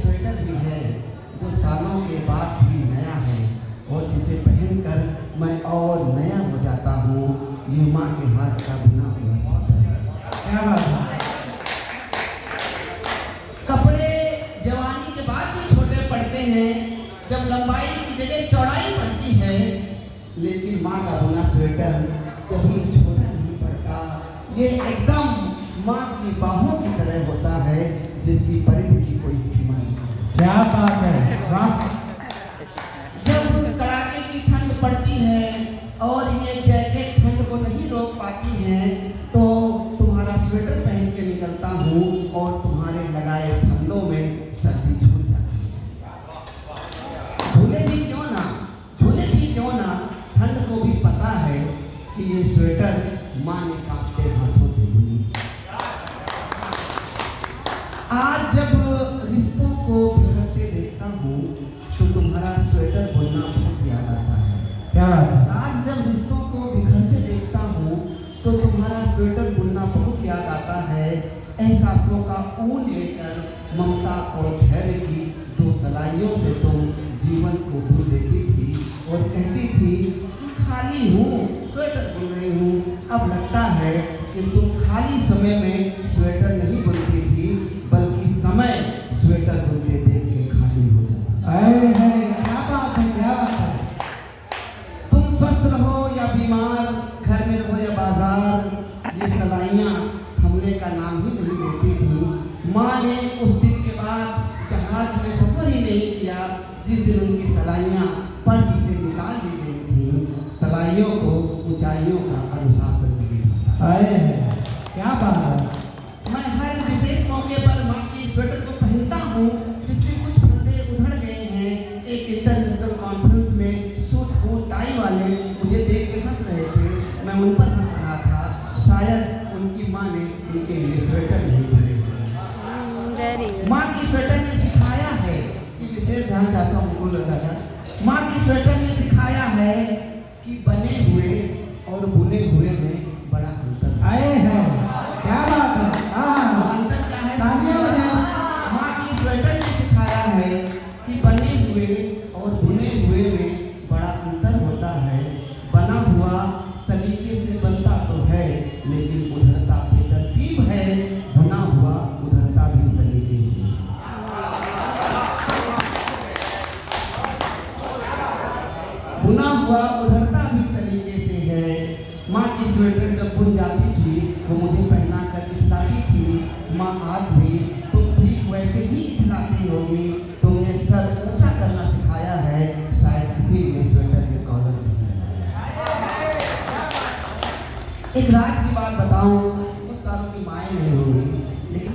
Sweater भी है जो सालों के बाद भी नया है और जिसे पहनकर मैं और नया हो जाता हूँ। ये माँ के हाथ का बुना हुआ स्वेटर है। क्या बात है। कपड़े जवानी के बाद भी छोटे पड़ते हैं जब लंबाई की जगह चौड़ाई पड़ती है, लेकिन माँ का बुना स्वेटर कभी छोटा नहीं पड़ता। ये एकदम माँ की बाहों की तरह होता है जिसकी परिधि की कोई सीमा नहीं। क्या बात है, वाह। जब कड़ाके की ठंड पड़ती है और ये जैकेट ठंड को नहीं रोक पाती है तो तुम्हारा स्वेटर पहन के निकलता हूँ और तुम्हारे लगाए फंदों में सर्दी झूल जाती है। झूले भी क्यों ना, ठंड को भी पता है कि ये स्वेटर माँ ने कांपते हाथों से बुनी है। आज जब रिश्तों को बिखरते देखता हूँ तो तुम्हारा स्वेटर बुनना बहुत याद आता है। क्या बात है। आज जब रिश्तों को बिखरते देखता हूँ तो तुम्हारा स्वेटर बुनना बहुत याद आता है। एहसासों का ऊन लेकर ममता और धैर्य की दो सलाइयों से तुम जीवन को बुन देती थी और कहती थी कि खाली हूँ, स्वेटर बुन रही हूँ। अब लगता है कि तुम खाली समय में स्वेटर नहीं बुनती थी बल्कि समय स्वेटर बुनते देख के खाली हो जाता। अरे क्या बात है, क्या बात है। तुम स्वस्थ रहो या बीमार, घर में रहो या बाजार, ये सलाइयाँ थमने का नाम ही नहीं लेती थी। माँ ने उस दिन के बाद जहाज में सफर ही नहीं किया जिस दिन उनकी सलाइयाँ पर्स से निकाल ली गई थी। सलाइयों को ऊंचाइयों का अनुशासन नहीं था। अरे क्या बात है। मैं हर विशेष मौके पर माँ की स्वेटर को पहनता हूँ जिसके कुछ फंदे उधड़ गए हैं। एक इंटरनेशनल कॉन्फ्रेंस में सूट बूट टाई वाले मुझे देख के हंस रहे थे, मैं उन पर हंस रहा था। शायद उनकी माँ ने उनके लिए स्वेटर नहीं बने हुए। माँ की स्वेटर ने सिखाया है कि विशेष ध्यान चाहता हूँ उनको लगाकर। माँ की स्वेटर ने सिखाया है कि बने हुए और बुने हुए में बड़ा अंतर आए हैं। क्या बात है। अंतर क्या है? माँ की स्वेटर ने सिखाया है कि बने हुए और बुने हुए में बड़ा अंतर होता है। बना हुआ सलीके से बनता तो है लेकिन उधरता बेतरतीब है, बुना हुआ उधरता भी सलीके से। बुना हुआ उधरता भी सलीके से है। माँ की स्वेटर जब बुन जाती थी वो मुझे पहना कर इठलाती थी। माँ आज भी तुम ठीक वैसे ही इठलाती होगी। तुमने सर ऊंचा करना सिखाया है, शायद इसीलिए स्वेटर में कॉलर नहीं लगाया। एक राज की बात बताऊं, कुछ सालों की माएँ नहीं होंगी लेकिन